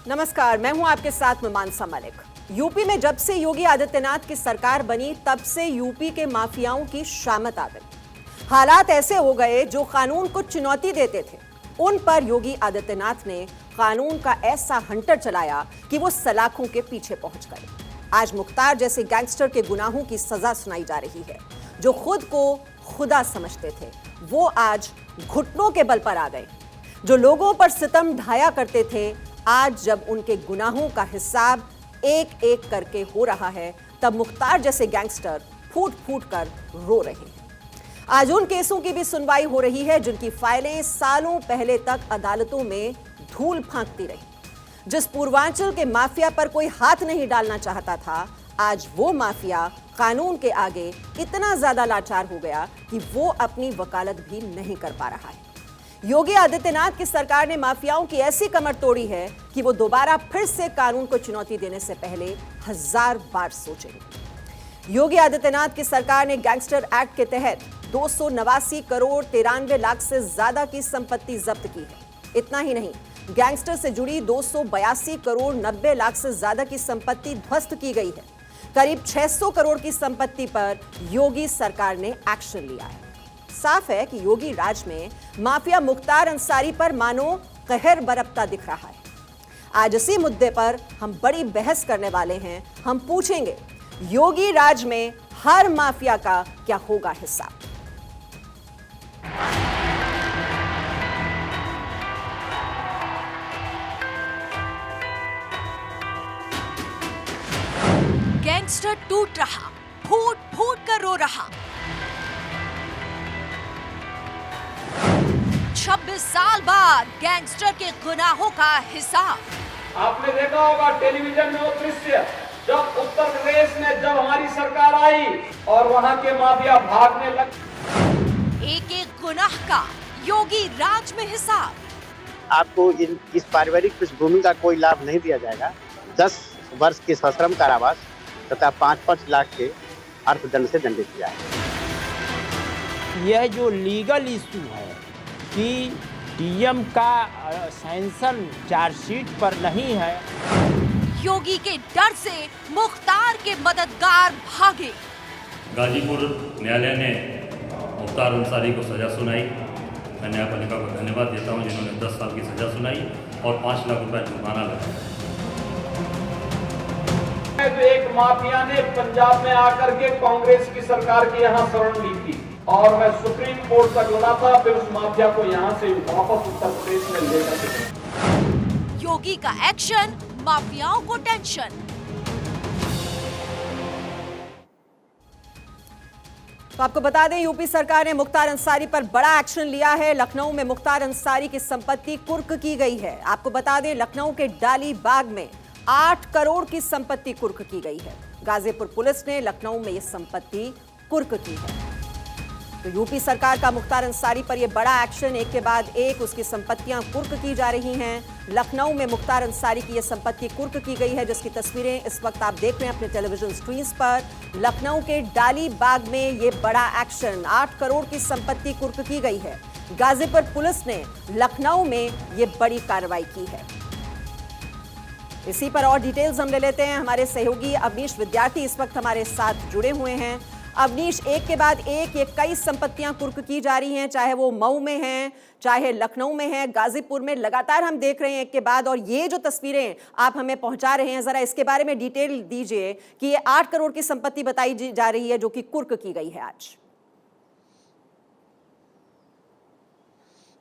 नमस्कार, मैं हूं आपके साथ में मानसा मलिक। यूपी में जब से योगी आदित्यनाथ की सरकार बनी तब से यूपी के माफियाओं की शामत आ गई। हालात ऐसे हो गए जो कानून को चुनौती देते थे, उन पर योगी आदित्यनाथ ने कानून का ऐसा हंटर चलाया कि वो सलाखों के पीछे पहुंच गए। आज मुख्तार जैसे गैंगस्टर के गुनाहों की सजा सुनाई जा रही है। जो खुद को खुदा समझते थे वो आज घुटनों के बल पर आ गए। जो लोगों पर सितम ढाया करते थे, आज जब उनके गुनाहों का हिसाब एक एक करके हो रहा है, तब मुख्तार जैसे गैंगस्टर फूट फूट कर रो रहे हैं। आज उन केसों की भी सुनवाई हो रही है जिनकी फाइलें सालों पहले तक अदालतों में धूल फांकती रही। जिस पूर्वांचल के माफिया पर कोई हाथ नहीं डालना चाहता था, आज वो माफिया कानून के आगे इतना ज्यादा लाचार हो गया कि वो अपनी वकालत भी नहीं कर पा रहा है। योगी आदित्यनाथ की सरकार ने माफियाओं की ऐसी कमर तोड़ी है कि वो दोबारा फिर से कानून को चुनौती देने से पहले 1000 बार सोचेंगे। योगी आदित्यनाथ की सरकार ने गैंगस्टर एक्ट के तहत 289 करोड़ 93 लाख से ज्यादा की संपत्ति जब्त की है। इतना ही नहीं, गैंगस्टर से जुड़ी 282 करोड़ 90 लाख से ज्यादा की संपत्ति ध्वस्त की गई है। करीब 600 करोड़ की संपत्ति पर योगी सरकार ने एक्शन लिया है। साफ है कि योगी राज में माफिया मुख्तार अंसारी पर मानो कहर बरपता दिख रहा है। आज इसी मुद्दे पर हम बड़ी बहस करने वाले हैं। हम पूछेंगे, योगी राज में हर माफिया का क्या होगा हिस्सा? गैंगस्टर टूट रहा, फूट फूट कर रो रहा। 26 साल बाद गैंगस्टर के गुनाहों का हिसाब। आपने देखा होगा टेलीविजन में वो दृश्य, जब उत्तर प्रदेश में जब हमारी सरकार आई और वहां के माफिया भागने लगे। एक एक गुनाह का योगी राज में हिसाब। आपको इस पारिवारिक पृष्ठभूमि का कोई लाभ नहीं दिया जाएगा। 10 वर्ष के सश्रम कारावास तथा 5-5 लाख के अर्थदंड से दंडित किया है। यह जो लीगल इशू है कि डीएम का सैंक्शन चार्जशीट पर नहीं है। योगी के डर से मुख्तार के मददगार भागे। गाजीपुर न्यायालय ने मुख्तार अंसारी को सजा सुनाई। मैं न्यायपालिका को धन्यवाद देता हूं जिन्होंने 10 साल की सजा सुनाई और 5 लाख रुपए जुर्माना लगाया। तो एक माफिया ने पंजाब में आकर के कांग्रेस की सरकार की यहाँ शरण ली थी और मैं सुप्रीम कोर्ट तक लड़ा था, फिर उस माफिया को यहाँ से वापस उत्तर प्रदेश में लेकर गए। योगी का एक्शन, माफियाओं को टेंशन। तो आपको बता दें, यूपी सरकार ने मुख्तार अंसारी पर बड़ा एक्शन लिया है। लखनऊ में मुख्तार अंसारी की संपत्ति कुर्क की गई है। आपको बता दें, लखनऊ के डाली बाग में 8 करोड़ की संपत्ति कुर्क की गई है। गाजीपुर पुलिस ने लखनऊ में यह संपत्ति कुर्क की है। तो यूपी सरकार का मुख्तार अंसारी पर यह बड़ा एक्शन, एक के बाद एक उसकी संपत्तियां कुर्क की जा रही हैं। लखनऊ में मुख्तार अंसारी की यह संपत्ति कुर्क की गई है, जिसकी तस्वीरें इस वक्त आप देख रहे हैं अपने टेलीविजन स्क्रीन पर। लखनऊ के डाली बाग में यह बड़ा एक्शन, 8 करोड़ की संपत्ति कुर्क की गई है। गाजीपुर पुलिस ने लखनऊ में यह बड़ी कार्रवाई की है। इसी पर और डिटेल्स हम ले लेते हैं। हमारे सहयोगी अवनीश विद्यार्थी इस वक्त हमारे साथ जुड़े हुए हैं। अवनीश, एक के बाद एक ये कई संपत्तियां कुर्क की जा रही हैं, चाहे वो मऊ में हैं, चाहे लखनऊ में हैं, गाजीपुर में, लगातार हम देख रहे हैं एक के बाद। और ये जो तस्वीरें आप हमें पहुंचा रहे हैं, जरा इसके बारे में डिटेल दीजिए कि ये 8 करोड़ की संपत्ति बताई जा रही है जो कि कुर्क की गई है आज।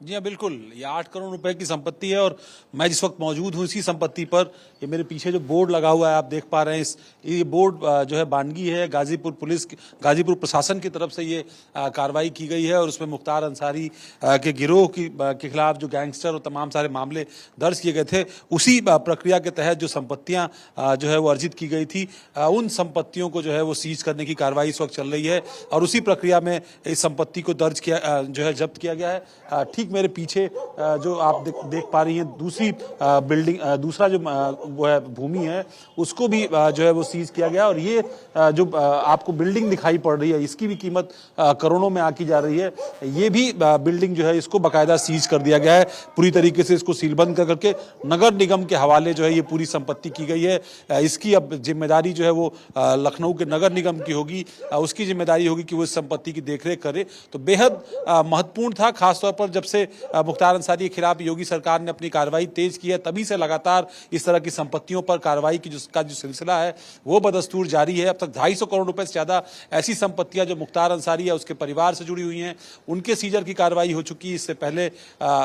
जी हाँ, बिल्कुल। ये 8 करोड़ रुपए की संपत्ति है और मैं जिस वक्त मौजूद हूँ इसी संपत्ति पर, ये मेरे पीछे जो बोर्ड लगा हुआ है आप देख पा रहे हैं, ये बोर्ड जो है बानगी है। गाजीपुर पुलिस, गाजीपुर प्रशासन की तरफ से ये कार्रवाई की गई है और उसमें मुख्तार अंसारी के गिरोह के खिलाफ जो गैंगस्टर और तमाम सारे मामले दर्ज किए गए थे, उसी प्रक्रिया के तहत जो संपत्तियां जो है वो अर्जित की गई थी, उन संपत्तियों को जो है वो सीज करने की कार्रवाई इस वक्त चल रही है और उसी प्रक्रिया में इस संपत्ति को दर्ज किया, जो है जब्त किया गया है। ठीक मेरे पीछे जो आप देख पा रही हैं दूसरी बिल्डिंग, दूसरा जो वो है भूमि है उसको भी जो है वो सीज किया गया। और ये जो आपको बिल्डिंग दिखाई पड़ रही है इसकी भी कीमत करोड़ों में आकी जा रही है। ये भी बिल्डिंग जो है इसको बाकायदा सीज कर दिया गया है, पूरी तरीके से इसको सीलबंद करके नगर निगम के हवाले जो है ये पूरी संपत्ति की गई है। इसकी अब जिम्मेदारी जो है वो लखनऊ के नगर निगम की होगी, उसकी जिम्मेदारी होगी कि वो इस संपत्ति की देखरेख करे। तो बेहद महत्वपूर्ण था, खासतौर पर जब से मुख्तार अंसारी के खिलाफ योगी सरकार ने अपनी कार्रवाई तेज की है तभी से लगातार इस तरह की संपत्तियों पर कार्रवाई की जो सिलसिला है वो बदस्तूर जारी है। अब तक 250 करोड़ रुपए से ज्यादा ऐसी संपत्तियां जो मुख्तार अंसारी या उसके परिवार से जुड़ी हुई हैं उनके सीजर की कार्रवाई हो चुकी है। इससे पहले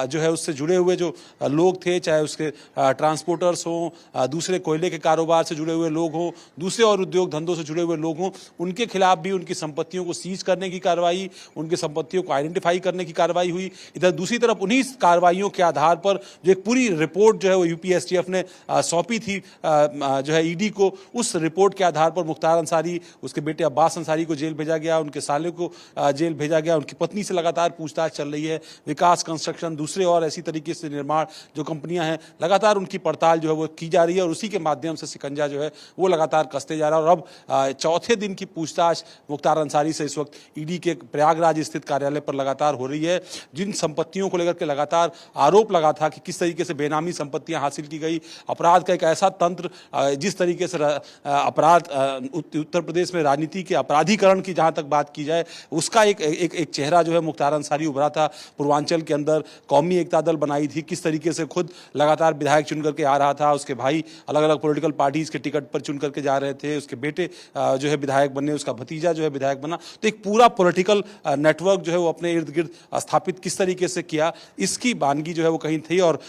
जो है उससे जुड़े हुए जो लोग थे, चाहे उसके ट्रांसपोर्टर्स हों, दूसरे कोयले के कारोबार से जुड़े हुए लोग हों, दूसरे और उद्योग धंधों से जुड़े हुए लोग हों, उनके खिलाफ भी उनकी संपत्तियों को सीज करने की कार्रवाई, उनकी संपत्तियों को आइडेंटिफाई करने की कार्रवाई हुई। इधर दूसरी तरफ उन्हीं कार्रवाइयों के आधार पर जो एक पूरी रिपोर्ट जो है वो यूपीएसटीएफ ने सौंपी थी जो है ईडी को, उस रिपोर्ट के आधार पर मुख्तार अंसारी, उसके बेटे अब्बास अंसारी को जेल भेजा गया, उनके साले को जेल भेजा गया। उनकी पत्नी से लगातार पूछताछ चल रही है। विकास कंस्ट्रक्शन, दूसरे और ऐसी तरीके से निर्माण जो कंपनियां हैं लगातार उनकी पड़ताल जो है वो की जा रही है और उसी के माध्यम से शिकंजा जो है वो लगातार कसते जा रहा है। और अब चौथे दिन की पूछताछ मुख्तार अंसारी से इस वक्त ईडी के प्रयागराज स्थित कार्यालय पर लगातार हो रही है। जिन संपत्तियों को लेकर के लगातार आरोप लगा था कि किस तरीके से बेनामी संपत्तियां हासिल की गई, अपराध का एक ऐसा तंत्र, जिस तरीके से अपराध उत्तर प्रदेश में राजनीति के अपराधीकरण की जहां तक बात की जाए उसका एक चेहरा जो है मुख्तार अंसारी उभरा था। पूर्वांचल के अंदर कौमी एकता दल बनाई थी, किस तरीके से खुद लगातार विधायक चुन करके आ रहा था, उसके भाई अलग अलग पॉलिटिकल पार्टीज के टिकट पर चुन करके जा रहे थे, उसके बेटे जो है विधायक बने, उसका भतीजा जो है विधायक बना। तो एक पूरा पॉलिटिकल नेटवर्क जो है वो अपने इर्द गिर्द स्थापित किस तरीके से किया, इसकी वानगी जो है वो कहीं थी। और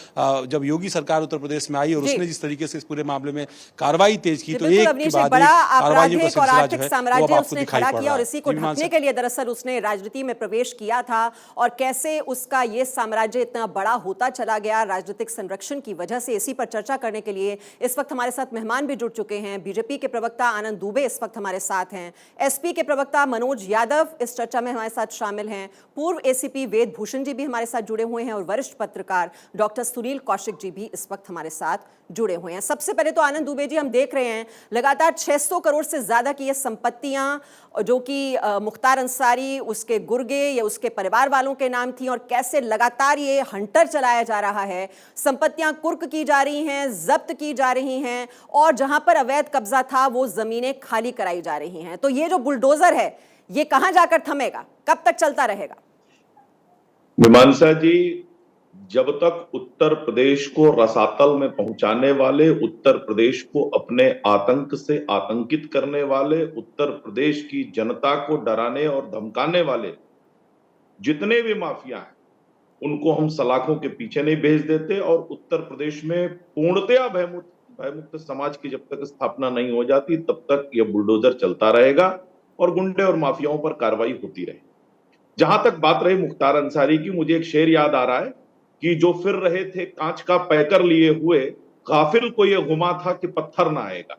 जब योगी सरकार उत्तर प्रदेश में आई और उसने जिस तरीके से इस पूरे मामले में कार्रवाई तेज की तो एक के बाद एक कार्रवाइयों का सिलसिला जो है वो अब आपको दिखाई पड़ रहा है। और इसी को ढकने के लिए दरअसल उसने राजनीति में प्रवेश किया था और कैसे उसका ये साम्राज्य इतना बड़ा होता चला गया राजनीतिक संरक्षण की वजह से। इसी पर चर्चा करने के लिए इस वक्त हमारे साथ मेहमान भी जुड़ चुके हैं। बीजेपी के प्रवक्ता आनंद दुबे इस वक्त हमारे साथ हैं, एसपी के प्रवक्ता मनोज यादव इस चर्चा में हमारे साथ शामिल हैं, पूर्व एसीपी वेद भूषण जी भी हमारे साथ जुड़े हुए हैं और वरिष्ठ पत्रकार डॉक्टर सुनील कौशिक जी भी इस वक्त हमारे साथ जुड़े हुए हैं। सबसे पहले तो आनंद दुबे जी, हम देख रहे हैं लगातार 600 करोड़ से ज्यादा की ये संपत्तियां जो कि मुख्तार अंसारी, उसके गुर्गे या उसके परिवार वालों के नाम थी और कैसे लगातार ये हंटर चलाया जा रहा है, संपत्तियां कुर्क की जा रही हैं, जब्त की जा रही हैं और जहां पर अवैध कब्जा था वो जमीनें खाली कराई जा रही हैं। तो ये जो बुलडोजर है ये कहां जाकर थमेगा, कब तक चलता रहेगा? मीमांसा जी, जब तक उत्तर प्रदेश को रसातल में पहुंचाने वाले, उत्तर प्रदेश को अपने आतंक से आतंकित करने वाले, उत्तर प्रदेश की जनता को डराने और धमकाने वाले जितने भी माफिया हैं उनको हम सलाखों के पीछे नहीं भेज देते। और उत्तर प्रदेश में पूर्णतया भयमुक्त समाज की जब तक स्थापना नहीं हो जाती तब तक यह बुलडोजर चलता रहेगा और गुंडे और माफियाओं पर कार्रवाई होती रहेगी। जहां तक बात रही मुख्तार अंसारी की, मुझे एक शेर याद आ रहा है कि जो फिर रहे थे कांच का पैकर लिए हुए, गाफिल को ये गुमा था कि पत्थर ना आएगा।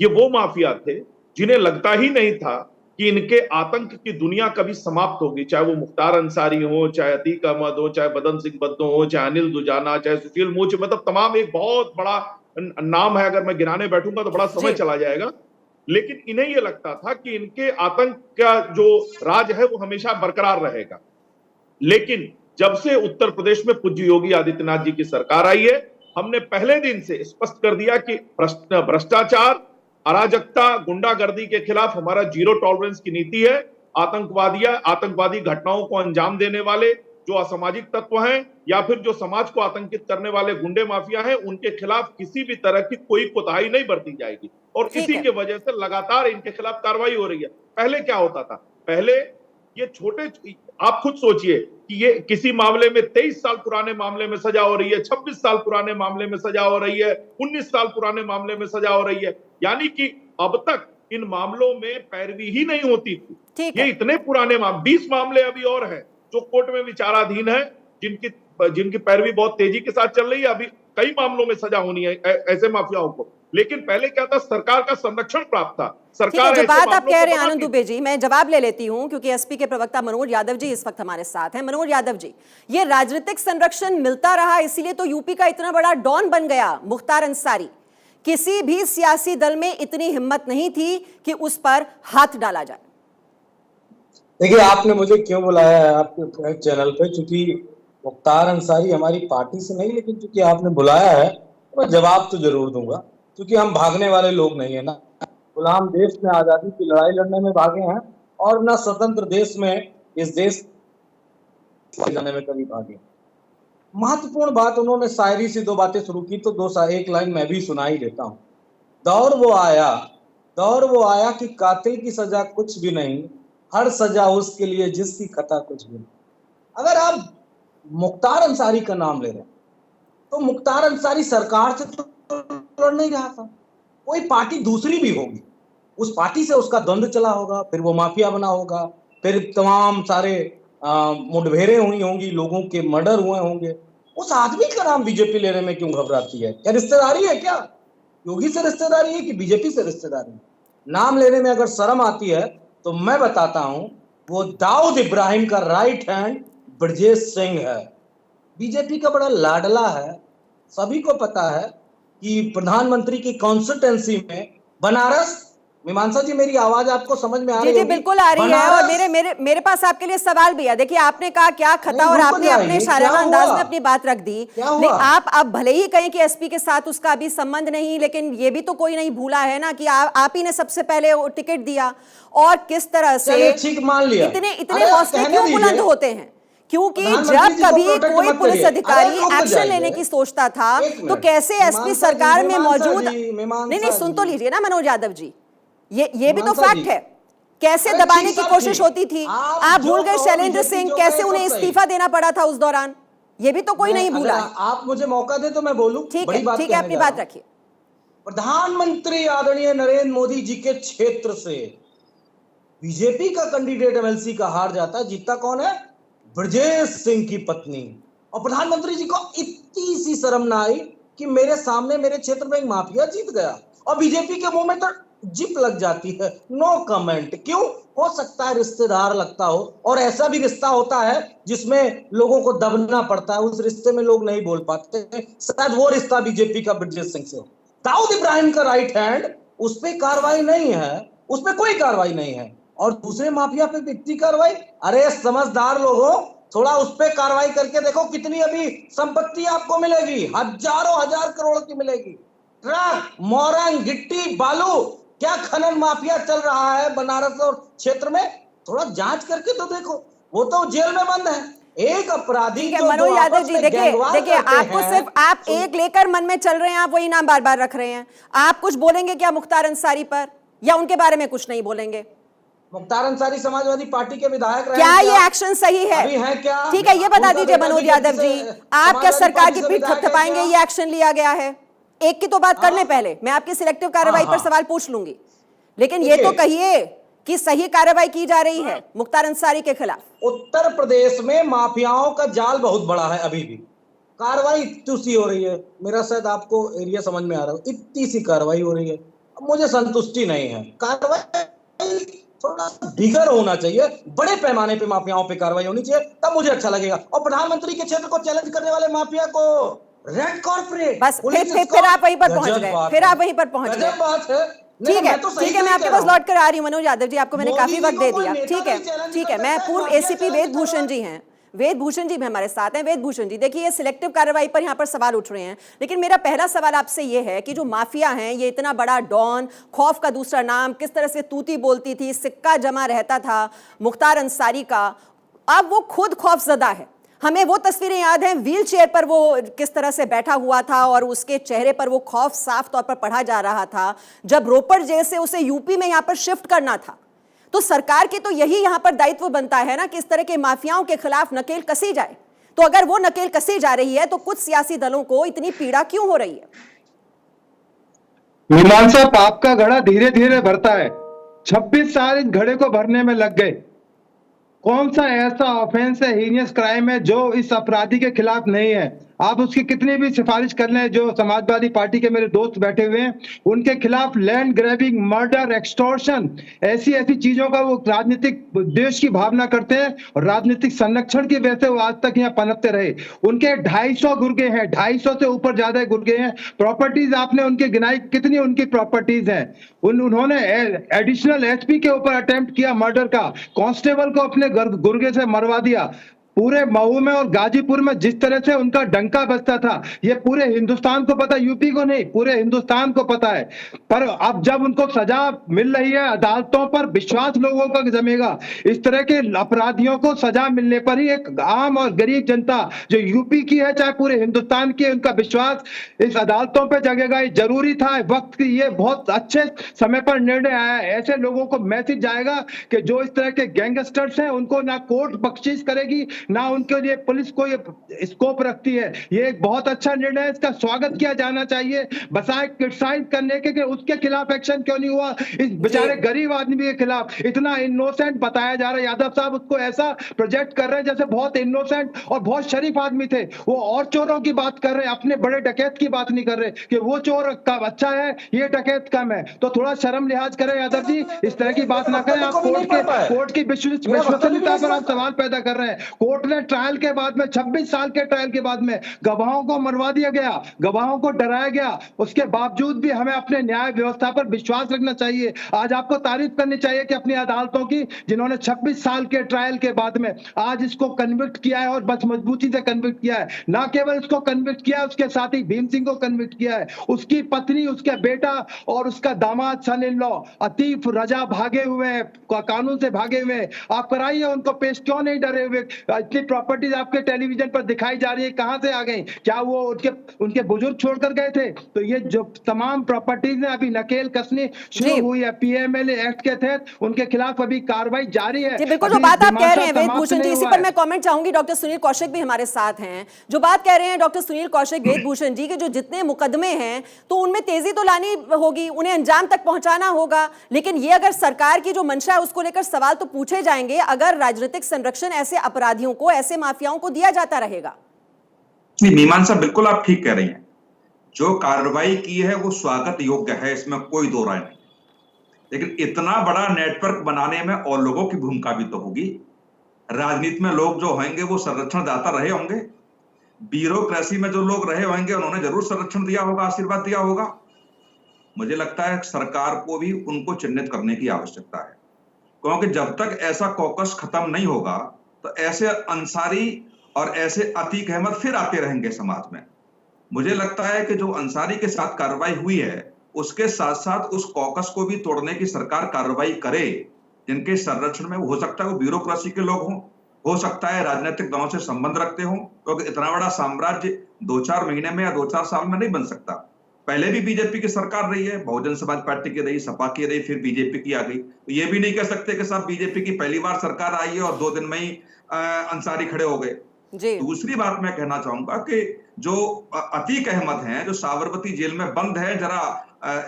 ये वो माफिया थे जिन्हें लगता ही नहीं था कि इनके आतंक की दुनिया कभी समाप्त होगी, चाहे वो मुख्तार अंसारी हो, चाहे अतीक अहमद हो, चाहे बदन सिंह बद्दो हो, चाहे अनिल दुजाना, चाहे सुशील मोच, मतलब तमाम एक बहुत बड़ा नाम है। अगर मैं गिनाने बैठूंगा तो बड़ा समय चला जाएगा। लेकिन इन्हें यह लगता था कि इनके आतंक का जो राज है वो हमेशा बरकरार रहेगा। लेकिन जब से उत्तर प्रदेश में पूज्य योगी आदित्यनाथ जी की सरकार आई है, हमने पहले दिन से स्पष्ट कर दिया कि भ्रष्टाचार, अराजकता, गुंडागर्दी के खिलाफ हमारा जीरो टॉलरेंस की नीति है। आतंकवादी घटनाओं को अंजाम देने वाले जो असामाजिक तत्व हैं या फिर जो समाज को आतंकित करने वाले गुंडे माफिया हैं, उनके खिलाफ किसी भी तरह की कोई कोताही नहीं बरती जाएगी। और इसी के वजह से लगातार इनके खिलाफ कार्रवाई हो रही है। पहले क्या होता था? पहले ये छोटे, आप खुद सोचिए कि ये किसी मामले में 23 साल पुराने मामले में सजा हो रही है, 26 साल पुराने मामले में सजा हो रही है, 19 साल पुराने मामले में सजा हो रही है। यानी कि अब तक इन मामलों में पैरवी ही नहीं होती थी। ये इतने पुराने 20 मामले अभी और हैं जो कोर्ट में विचाराधीन है, जिनकी पैरवी बहुत तेजी के साथ चल रही है। अभी कई मामलों में सजा होनी है ऐसे माफियाओं को। लेकिन पहले क्या था, सरकार का संरक्षण प्राप्त था। ठीक है, सरकार जो ऐसे बात आप मामलों कह को रहे हैं बनाती आनंद दुबे जी, मैं जवाब ले लेती हूं क्योंकि एसपी के प्रवक्ता मनोज यादव जी इस वक्त हमारे साथ हैं। मनोज यादव जी, ये राजनीतिक संरक्षण मिलता रहा इसीलिए तो यूपी का इतना बड़ा डॉन बन गया मुख्तार अंसारी। किसी भी सियासी दल में इतनी हिम्मत नहीं थी कि उस पर हाथ डाला जाए। देखिए, आपने मुझे क्यों बुलाया है आपके चैनल पे, क्योंकि मुख्तार अंसारी हमारी पार्टी से नहीं, लेकिन क्योंकि आपने बुलाया है तो मैं जवाब तो जरूर दूंगा, क्योंकि हम भागने वाले लोग नहीं है ना। गुलाम देश में आजादी की लड़ाई लड़ने में भागे हैं और ना स्वतंत्र देश में इस देश जाने में कभी भागे। महत्वपूर्ण बात, उन्होंने शायरी से 2 बातें शुरू की तो एक लाइन मैं भी सुना ही देता हूँ। दौर वो आया कि कातिल की सजा कुछ भी नहीं, हर सजा उसके लिए जिसकी खता कुछ भी नहीं। अगर आप मुख्तार अंसारी का नाम ले रहे हैं तो मुख्तार अंसारी सरकार से तो लड़ नहीं रहा था, कोई पार्टी दूसरी भी होगी, उस पार्टी से उसका द्वंद्व चला होगा, फिर वो माफिया बना होगा, फिर तमाम सारे मुठभेड़ें हुई होंगी, लोगों के मर्डर हुए होंगे। उस आदमी का नाम बीजेपी लेने में क्यों घबराती है? क्या रिश्तेदारी है? क्या योगी से रिश्तेदारी है कि बीजेपी से रिश्तेदारी है? नाम लेने में अगर शर्म आती है तो मैं बताता हूं, वो दाऊद इब्राहिम का राइट हैंड ब्रजेश सिंह है, बीजेपी का बड़ा लाडला है। सभी को पता है कि प्रधानमंत्री की कॉन्स्टिट्यूंसी में बनारस, मीमांसा जी मेरी आवाज आपको समझ में आ रही है? जी बिल्कुल आ रही है, और मेरे पास आपके लिए सवाल भी है। देखिए, आपने कहा क्या खता और आपने अपने शाराना अंदाज में अपनी बात रख दी। नहीं, आप भले ही कहें कि एसपी के साथ उसका अभी संबंध नहीं, लेकिन ये भी तो कोई नहीं भूला है ना कि आप ही ने सबसे पहले टिकट दिया, और किस तरह से ठीक मान लिया। इतने हौसले क्यों बुलंद होते हैं? क्योंकि जब कभी कोई पुलिस अधिकारी एक्शन लेने की सोचता था तो कैसे एसपी सरकार में मौजूद, नहीं सुन तो लीजिए ना मनोज यादव जी, ये भी तो फैक्ट है, कैसे दबाने की कोशिश होती थी। आप भूल गए शैलेंद्र सिंह, कैसे उन्हें इस्तीफा देना पड़ा था उस दौरान, ये भी तो कोई नहीं भूला। आप मुझे मौका दे तो मैं बोलूं। ठीक है, अपनी बात रखिए। प्रधानमंत्री आदरणीय नरेंद्र मोदी जी के क्षेत्र से बीजेपी का कैंडिडेट एमएलसी का हार जाता, जीतता कौन है? ब्रजेश सिंह की पत्नी। और प्रधानमंत्री जी को इतनी सी शर्म ना आई कि मेरे सामने मेरे क्षेत्र में एक माफिया जीत गया, और बीजेपी के मुंह में तो जिप लग जाती है, नो कमेंट। क्यों? हो सकता है रिश्तेदार लगता हो, और ऐसा भी रिश्ता होता है जिसमें लोगों को दबना पड़ता है, उस रिश्ते में लोग नहीं बोल पाते, शायद वो रिश्ता बीजेपी का ब्रजेश सिंह से हो। दाऊद इब्राहिम का राइट हैंड, उस पर कार्रवाई नहीं है, उसमें कोई कार्रवाई नहीं है, और दूसरे माफिया पे कितनी कार्रवाई। अरे समझदार लोगों, थोड़ा उस पे कार्रवाई करके देखो कितनी अभी संपत्ति आपको मिलेगी, हजारों हजार करोड़ की मिलेगी। ट्रक, मोरंग, गिट्टी, बालू, क्या खनन माफिया चल रहा है बनारस और क्षेत्र में, थोड़ा जांच करके तो देखो। वो तो जेल में बंद है, एक अपराधी। मनोज यादव जी, देखिए आपको सिर्फ आप एक लेकर मन में चल रहे हैं, आप वही नाम बार बार रख रहे हैं। आप कुछ बोलेंगे क्या मुख्तार अंसारी पर, या उनके बारे में कुछ नहीं बोलेंगे? मुख्तार अंसारी समाजवादी पार्टी के विधायक रहे, क्या ये एक्शन सही है? अभी है क्या? ठीक है, ये बता दीजिए मनोज यादव जी, आप क्या सरकार की पीठ थपथपाएंगे ये एक्शन लिया गया है? एक की तो बात कर लें पहले, मैं आपकी सिलेक्टिव कार्रवाई पर सवाल पूछ लूंगी, लेकिन ये तो कहिए कि सही कार्रवाई की जा रही है मुख्तार अंसारी के खिलाफ। उत्तर प्रदेश में माफियाओं का जाल बहुत बड़ा है, अभी भी कार्रवाई इतनी सी हो रही है, मेरा शायद आपको एरिया समझ में आ रहा है, इतनी सी कार्रवाई हो रही है, मुझे संतुष्टि नहीं है। कार्रवाई थोड़ा बिगर होना चाहिए, बड़े पैमाने पे माफियाओं पे कार्रवाई होनी चाहिए, तब मुझे अच्छा लगेगा। और प्रधानमंत्री के क्षेत्र को चैलेंज करने वाले माफिया को रेड कॉर्पोरेट, बस फिर आप वहीं पर पहुंच गए, बात है। ठीक है, मैं आपके पास लौट कर आ रही हूँ मनोज यादव जी, आपको मैंने काफी वक्त दे दिया। ठीक है, मैं पूर्व एसीपी वेद भूषण जी हैं, वेद भूषण जी भी हमारे साथ हैं। वेद भूषण जी, देखिए ये सिलेक्टिव कार्रवाई पर यहाँ पर सवाल उठ रहे हैं, लेकिन मेरा पहला सवाल आपसे ये है कि जो माफिया हैं, ये इतना बड़ा डॉन, खौफ का दूसरा नाम, किस तरह से तूती बोलती थी, सिक्का जमा रहता था मुख्तार अंसारी का, अब वो खुद खौफजदा है। हमें वो तस्वीरें याद हैं, व्हील चेयर पर वो किस तरह से बैठा हुआ था और उसके चेहरे पर वो खौफ साफ तौर पर पढ़ा जा रहा था, जब रोपड़ जेल से उसे यूपी में यहाँ पर शिफ्ट करना था। तो सरकार की तो यही यहां पर दायित्व बनता है ना कि इस तरह के माफियाओं के खिलाफ नकेल कसी जाए। तो अगर वो नकेल कसी जा रही है तो कुछ सियासी दलों को इतनी पीड़ा क्यों हो रही है? मीमांसा, पाप का घड़ा धीरे धीरे भरता है। 26 साल इस घड़े को भरने में लग गए, कौन सा ऐसा ऑफेंस है, हीनियस क्राइम है जो इस अपराधी के खिलाफ नहीं है? आप उसकी कितनी भी सिफारिश कर लें, जो समाजवादी पार्टी के मेरे दोस्त बैठे हुए हैं उनके खिलाफ लैंड ग्रैबिंग, मर्डर, एक्सटॉर्शन, ऐसी ऐसी चीजों का वो राजनीतिक देश की भावना करते हैं और राजनीतिक संरक्षण की वजह से वो आज तक यहाँ पनपते रहे। उनके 250 गुर्गे हैं, 250 से ऊपर ज्यादा गुर्गे हैं। प्रॉपर्टीज आपने उनकी गिनाई, कितनी उनकी प्रॉपर्टीज हैं? उन्होंने एडिशनल एसपी के ऊपर अटेम्प्ट किया मर्डर का, कांस्टेबल को अपने गुर्गे से मरवा दिया। पूरे मऊ में और गाजीपुर में जिस तरह से उनका डंका बजता था, ये पूरे हिंदुस्तान को पता, यूपी को नहीं, पूरे हिंदुस्तान को पता है। पर अब जब उनको सजा मिल रही है, अदालतों पर विश्वास लोगों का जमेगा। इस तरह के अपराधियों को सजा मिलने पर ही एक आम और गरीब जनता जो यूपी की है, चाहे पूरे हिंदुस्तान की है, उनका विश्वास इस अदालतों पर जगेगा। ये जरूरी था, वक्त की, ये बहुत अच्छे समय पर निर्णय आया है। ऐसे लोगों को मैसेज जाएगा कि जो इस तरह के गैंगस्टर्स हैं उनको ना कोर्ट बख्शीश करेगी, ना उनके लिए पुलिस को ये स्कोप रखती है। ये एक बहुत अच्छा निर्णय है, इसका स्वागत किया जाना चाहिए। बजाय क्रिटिसाइज करने के कि उसके खिलाफ एक्शन क्यों नहीं हुआ, इस बेचारे गरीब आदमी के खिलाफ इतना इनोसेंट बताया जा रहा है। यादव साहब उसको ऐसा प्रोजेक्ट कर रहे हैं जैसे बहुत इनोसेंट और बहुत शरीफ आदमी थे। वो और चोरों की बात कर रहे हैं, अपने बड़े डकैत की बात नहीं कर रहे कि वो चोर का अच्छा है, ये डकैत कम है। तो थोड़ा शर्म लिहाज करें यादव जी, इस तरह की बात ना करें। आप कोर्ट की विश्वसनीयता पर आप सवाल पैदा कर रहे हैं। कोर्ट ने ट्रायल के बाद में, 26 साल के ट्रायल के बाद में गवाहों को मरवा दिया गया, गवाहों को डराया गया। उसके बावजूद भी हमें अपने न्याय व्यवस्था पर विश्वास रखना चाहिए। आज आपको तारीफ करनी चाहिए कि अपनी अदालतों की, जिन्होंने 26 साल के ट्रायल के बाद में आज इसको कन्विक्ट किया है और बस मजबूती से कन्विक्ट किया है। ना केवल इसको कन्विक्ट किया है, उसके साथ ही भीम सिंह को कन्विक्ट किया है, उसकी पत्नी, उसके बेटा और उसका दामाद सन इन लॉ अतीफ रजा भागे हुए हैं, कानून से भागे हुए हैं। आप कराइए उनको पेश, क्यों नहीं डरे हुए? इतनी प्रॉपर्टीज आपके टेलीविजन पर दिखाई जा रही है, कहां से आ गई? क्या वो उनके बुजुर्ग छोड़कर गए थे? तो ये जो तमाम प्रॉपर्टीज है अभी नकेल कसनी शुरू हुई है पीएमएलए एक्ट के तहत, उनके खिलाफ अभी कार्रवाई जारी है। जी बिल्कुल, जो बात आप कह रहे हैं वेद भूषण जी, इसी पर मैं कमेंट चाहूंगी। डॉक्टर सुनील कौशिक भी हमारे साथ हैं। जो बात कह रहे हैं डॉक्टर सुनील कौशिक, वेद भूषण जी के जो जितने मुकदमे हैं तो उनमें तेजी तो लानी होगी, उन्हें अंजाम तक पहुंचाना होगा। लेकिन ये अगर सरकार की जो मंशा है उसको लेकर सवाल तो पूछे जाएंगे अगर राजनीतिक संरक्षण ऐसे अपराधियों को, ऐसे माफियाओं को दिया जाता रहेगा। मीमांसा बिल्कुल आप ठीक कह रही हैं। जो कार्रवाई की है वो स्वागत योग्य है, इसमें कोई दो राय नहीं। लेकिन इतना बड़ा नेटवर्क बनाने में और लोगों की भूमिका भी तो होगी। राजनीति में लोग जो होंगे वो संरक्षण दाता रहे होंगे, ब्यूरोक्रेसी में जो लोग रहे होंगे उन्होंने जरूर संरक्षण दिया होगा, आशीर्वाद दिया होगा। मुझे लगता है सरकार को भी उनको चिन्हित करने की आवश्यकता है, क्योंकि जब तक ऐसा कॉकस खत्म नहीं होगा तो ऐसे अंसारी और ऐसे अतीक अहमद फिर आते रहेंगे समाज में। मुझे लगता है कि जो अंसारी के साथ कार्रवाई हुई है उसके साथ साथ उस कॉकस को भी तोड़ने की सरकार कार्रवाई करे, जिनके संरक्षण में हो सकता है वो ब्यूरोक्रेसी के लोग हों, हो सकता है राजनीतिक दलों से संबंध रखते हों, क्योंकि इतना बड़ा साम्राज्य 2-4 महीने में या 2-4 साल में नहीं बन सकता। पहले भी बीजेपी की सरकार रही है, बहुजन समाज पार्टी की रही, सपा की रही, फिर बीजेपी की आ गई। तो ये भी नहीं कह सकते कि साहब बीजेपी की पहली बार सरकार आई है और 2 दिन में ही अंसारी खड़े हो गए। दूसरी बात मैं कहना चाहूंगा कि जो अतीक अहमद हैं, जो साबरमती जेल में बंद है, जरा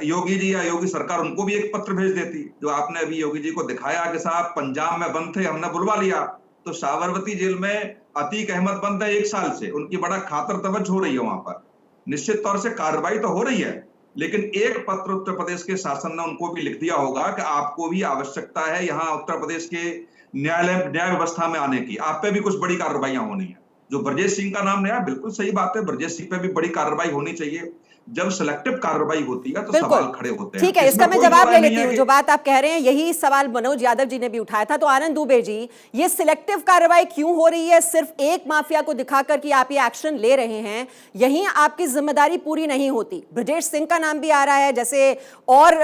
योगी जी या योगी सरकार उनको भी एक पत्र भेज देती। जो आपने अभी योगी जी को दिखाया कि साहब पंजाब में बंद थे, हमने बुलवा लिया, तो साबरमती जेल में अतीक अहमद बंद है 1 साल से, उनकी बड़ा खातर तवज्जो हो रही है वहां पर। निश्चित तौर से कार्रवाई तो हो रही है, लेकिन एक पत्र उत्तर प्रदेश के शासन ने उनको भी लिख दिया होगा कि आपको भी आवश्यकता है यहाँ उत्तर प्रदेश के न्याय व्यवस्था में आने की, आप पे भी कुछ बड़ी कार्रवाइयां होनी है। जो ब्रजेश सिंह का नाम लिया, बिल्कुल सही बात है, ब्रजेश सिंह पे भी बड़ी कार्रवाई होनी चाहिए। जब सिलेक्टिव कार्रवाई होती है तो सवाल खड़े होते हैं। ठीक है, इसका मैं जवाब ले लेती हूँ। जो बात आप कह रहे हैं यही सवाल मनोज यादव जी ने भी उठाया था। तो आनंद दुबे जी, ये सिलेक्टिव कार्रवाई क्यों हो रही है? सिर्फ एक माफिया को दिखाकर कि आप ये एक्शन ले रहे हैं, यही आपकी जिम्मेदारी पूरी नहीं होती। ब्रजेश सिंह का नाम भी आ रहा है जैसे, और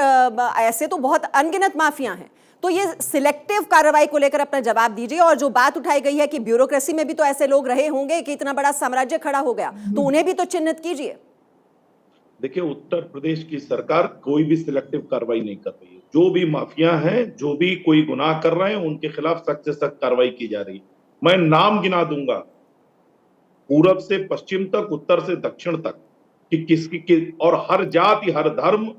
ऐसे तो बहुत अनगिनत माफिया हैं। तो ये सिलेक्टिव कार्रवाई को लेकर अपना जवाब दीजिए। और जो बात उठाई गई है कि ब्यूरोक्रेसी में भी तो ऐसे लोग रहे होंगे कि इतना बड़ा साम्राज्य खड़ा हो गया, तो उन्हें भी तो चिन्हित कीजिए। देखिए, उत्तर प्रदेश की सरकार कोई भी सिलेक्टिव कार्रवाई नहीं कर रही है। जो भी माफिया हैं, जो भी कोई गुनाह कर रहे हैं, उनके खिलाफ सख्त से सख्त कार्रवाई की जा रही है। मैं नाम गिना दूंगा पूरब से पश्चिम तक, उत्तर से दक्षिण तक, कि किसकी और हर जाति, हर धर्म,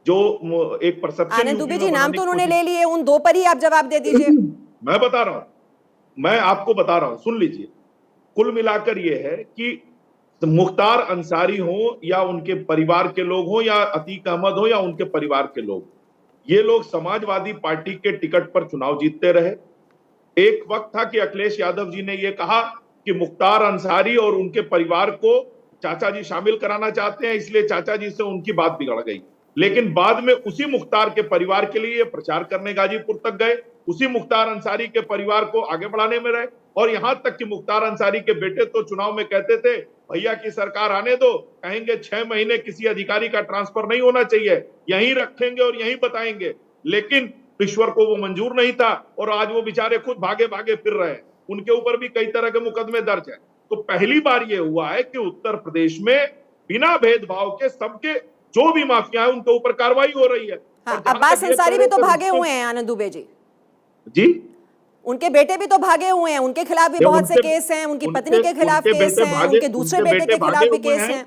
जो एक परसेप्शन। आनंद दुबे जी, नाम तो उन्होंने ले लिए, उन 2 पर ही आप जवाब दे दीजिए। मैं बता रहा हूं, मैं आपको बता रहा हूं, सुन लीजिए। कुल मिलाकर ये है कि मुख्तार अंसारी हो या उनके परिवार के लोग हो या अतीक अहमद हो या उनके परिवार के लोग, ये लोग समाजवादी पार्टी के टिकट पर चुनाव जीतते रहे। एक वक्त था कि अखिलेश यादव जी ने यह कहा कि मुख्तार अंसारी और उनके परिवार को चाचा जी शामिल कराना चाहते हैं, इसलिए चाचा जी से उनकी बात बिगड़ गई। लेकिन बाद में उसी मुख्तार के परिवार के लिए प्रचार करने गाजीपुर तक गए, उसी मुख्तार अंसारी के परिवार को आगे बढ़ाने में रहे, और यहां तक कि मुख्तार अंसारी के बेटे तो चुनाव में कहते थे भैया की सरकार आने दो, कहेंगे 6 महीने किसी अधिकारी का ट्रांसफर नहीं होना चाहिए, यहीं रखेंगे और यहीं बताएंगे। लेकिन ईश्वर को वो मंजूर नहीं था और आज वो बेचारे खुद भागे भागे फिर रहे हैं। उनके ऊपर भी कई तरह के मुकदमे दर्ज है। तो पहली बार ये हुआ है कि उत्तर प्रदेश में बिना भेदभाव के सबके जो भी माफिया है उनके ऊपर कार्रवाई हो रही है। हाँ, अब्बास अंसारी भी तो भागे हुए हैं आनंद दुबे जी। जी, उनके बेटे भी तो भागे हुए हैं, उनके खिलाफ भी बहुत से केस हैं, उनकी पत्नी के खिलाफ केस हैं, उनके दूसरे बेटे के खिलाफ भी केस हैं,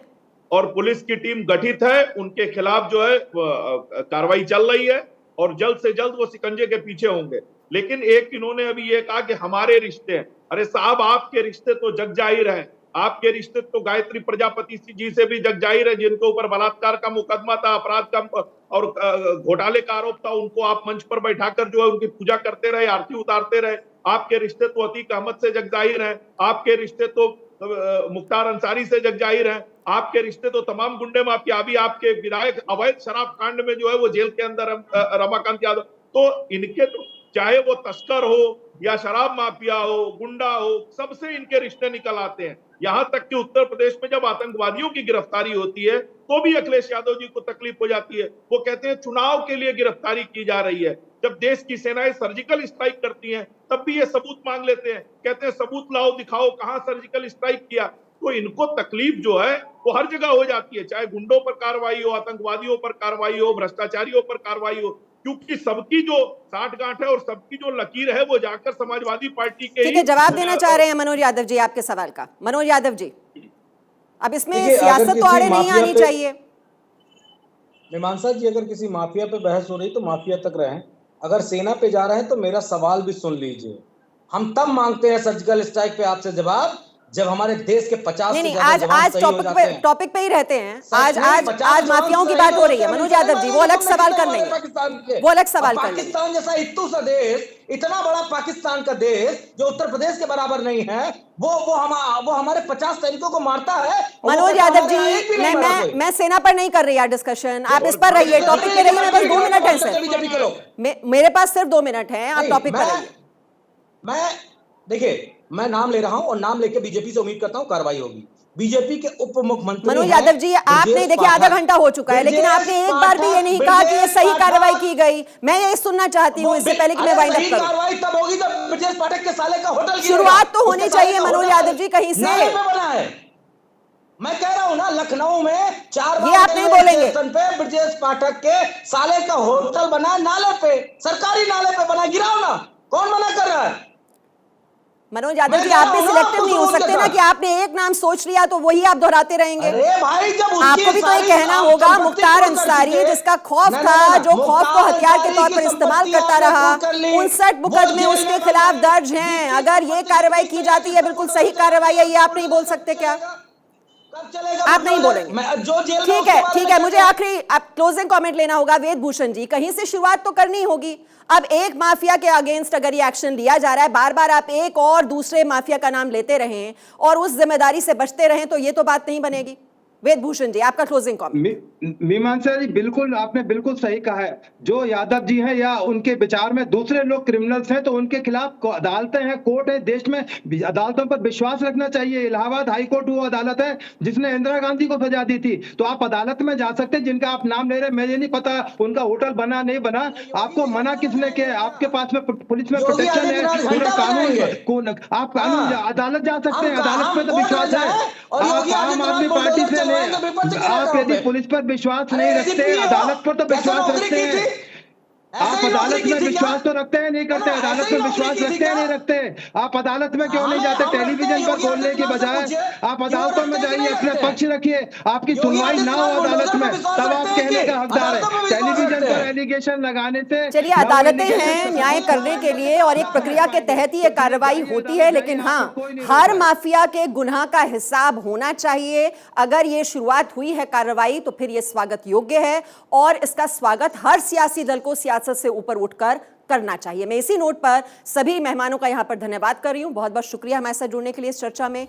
और पुलिस की टीम गठित है, उनके खिलाफ जो है कार्रवाई चल रही है और जल्द से जल्द वो शिकंजे के पीछे होंगे। लेकिन एक इन्होंने अभी ये कहा कि हमारे रिश्ते हैं। अरे साहब, आपके रिश्ते तो जग जाहिर है, आपके रिश्ते तो गायत्री प्रजापति जी से भी जग जाहिर है, जिनके ऊपर बलात्कार का मुकदमा था, अपराध का और घोटाले का आरोप था। उनको आप मंच पर बैठाकर जो है उनकी पूजा करते रहे, आरती उतारते रहे। आपके रिश्ते तो अतीक अहमद से जग जाहिर है, आपके रिश्ते तो मुख्तार अंसारी से जग जाहिर है, आपके रिश्ते तो तमाम गुंडे माफिया, अभी आपके विधायक अवैध शराब कांड में जो है वो जेल के अंदर रमाकांत यादव, तो इनके तो चाहे वो तस्कर हो या शराब माफिया हो, गुंडा हो, सबसे इनके रिश्ते निकल आते हैं। यहां तक कि उत्तर प्रदेश में जब आतंकवादियों की गिरफ्तारी होती है तो भी अखिलेश यादव जी को तकलीफ हो जाती है। वो कहते हैं चुनाव के लिए गिरफ्तारी की जा रही है। जब देश की सेनाएं सर्जिकल स्ट्राइक करती हैं तब भी ये सबूत मांग लेते हैं, कहते हैं सबूत लाओ, दिखाओ कहां सर्जिकल स्ट्राइक किया। तो इनको तकलीफ जो है वो हर जगह हो जाती है, चाहे गुंडों पर कार्रवाई हो, आतंकवादियों पर कार्रवाई हो, भ्रष्टाचारियों पर कार्रवाई हो, क्योंकि सबकी जो साठगांठ है और सबकी जो लकीर है वो जाकर समाजवादी पार्टी के। ठीक है, जवाब देना चाह रहे हैं मनोज यादव जी आपके सवाल का। मनोज यादव जी, अब इसमें सियासत तो आड़े नहीं आनी चाहिए। मीमांसा जी, अगर किसी माफिया पे बहस हो रही तो माफिया तक रहें, अगर सेना पे जा रहे हैं तो मेरा सवाल भी सुन लीजिए। हम तब मांगते हैं सर्जिकल स्ट्राइक पे आपसे जवाब जब हमारे देश के 50 नहीं, आज टॉपिक पे ही रहते हैं। आज माफियाओं की बात हो रही है मनोज यादव जी, वो अलग सवाल कर लेंगे, वो अलग सवाल कर लेंगे। पाकिस्तान जैसा इत्तू सा देश, इतना बड़ा पाकिस्तान का देश जो उत्तर प्रदेश के बराबर नहीं है, वो हमारे 50 सैनिकों को मारता है। मनोज यादव जी, मैं सेना पर नहीं कर रही है डिस्कशन, आप इस पर रहिए, टॉपिक पे रहिए। बस 2 मिनट है सर, मेरे पास सिर्फ 2 मिनट है, आप टॉपिक पर रहिए। मैं देखिए, मैं नाम ले रहा हूं और नाम लेके बीजेपी से उम्मीद करता हूं कार्रवाई होगी। बीजेपी के उप मुख्यमंत्री मनोज यादव जी, आपने देखिए आधा घंटा हो चुका है, लेकिन आपने एक बार भी ये नहीं कहा कि ये सही कार्रवाई की गई। मैं ये सुनना चाहती हूँ इससे पहले कि मैं वाइंड अप करूं। कार्रवाई तब होगी जब ब्रजेश पाठक के साले का होटल शुरुआत तो होनी चाहिए मनोज यादव जी कहीं से। मैं कह रहा हूं ना, लखनऊ में 4 ये आप नहीं बोलेंगे। ब्रजेश पाठक के साले का होटल बना, नाले पे, सरकारी नाले पे बना, गिराओ ना, कौन मना कर रहा है? मनोज यादव जी, आप भी सिलेक्टिव नहीं हो सकते ना कि आपने एक नाम सोच लिया तो वही आप दोहराते रहेंगे। अरे भाई, जब आपको भी तो ये कहना होगा मुख्तार अंसारी, जिसका खौफ था, जो खौफ को हथियार के तौर पर इस्तेमाल करता रहा, 59 मुकदमे उसके खिलाफ दर्ज हैं। अगर ये कार्रवाई की जाती है, बिल्कुल सही कार्रवाई है, ये आप नहीं बोल सकते क्या? आप नहीं बोलेंगे? ठीक है, मुझे आखिरी आप क्लोजिंग कमेंट लेना होगा। वेद भूषण जी, कहीं से शुरुआत तो करनी होगी। अब एक माफिया के अगेंस्ट अगर ये एक्शन लिया जा रहा है, बार बार आप एक और दूसरे माफिया का नाम लेते रहें और उस जिम्मेदारी से बचते रहें, तो ये तो बात नहीं बनेगी। वेद भूषण जी, आपका क्लोजिंग कमेंट। मीमांसा जी, बिल्कुल आपने बिल्कुल सही कहा है। जो यादव जी हैं या उनके विचार में दूसरे लोग क्रिमिनल्स हैं तो उनके खिलाफ अदालतें हैं, कोर्ट है, देश में अदालतों पर विश्वास रखना चाहिए। इलाहाबाद हाई कोर्ट वो अदालत है जिसने इंदिरा गांधी को सजा दी थी। तो आप अदालत में जा सकते हैं, जिनका आप नाम ले रहे हैं मुझे नहीं पता उनका होटल बना नहीं बना, आपको मना किसने किया? आपके पास में पुलिस में प्रोटेक्शन है, पूरा कानून, आप कानून अदालत जा सकते हैं, अदालत में तो विश्वास है। आप आम आदमी पार्टी से आप यदि पुलिस पर विश्वास नहीं रखते, अदालत पर तो विश्वास रखते हैं। आप अदालत में विश्वास तो रखते हैं नहीं करते? अदालत में विश्वास रखते हैं नहीं रखते? आप अदालत में क्यों नहीं जाते? टेलीविजन पर बोलने के बजाय आप अदालतों में जाइए, अपने पक्ष रखिए। आपकी सुनवाई ना हो अदालत में तब आप कहने का हकदार है। टेलीविजन पर एलिगेशन लगाने से चलिए, अदालतें हैं न्याय करने के लिए और एक प्रक्रिया के तहत ही ये कार्रवाई होती है, लेकिन हाँ, हर माफिया के गुनाह का हिसाब होना चाहिए। अगर ये शुरुआत हुई है कार्रवाई तो फिर ये स्वागत योग्य है और इसका स्वागत हर सियासी दल को सियासत से ऊपर उठकर करना चाहिए। मैं इसी नोट पर सभी मेहमानों का यहां पर धन्यवाद कर रही हूं। बहुत बहुत शुक्रिया हमारे साथ जुड़ने के लिए इस चर्चा में।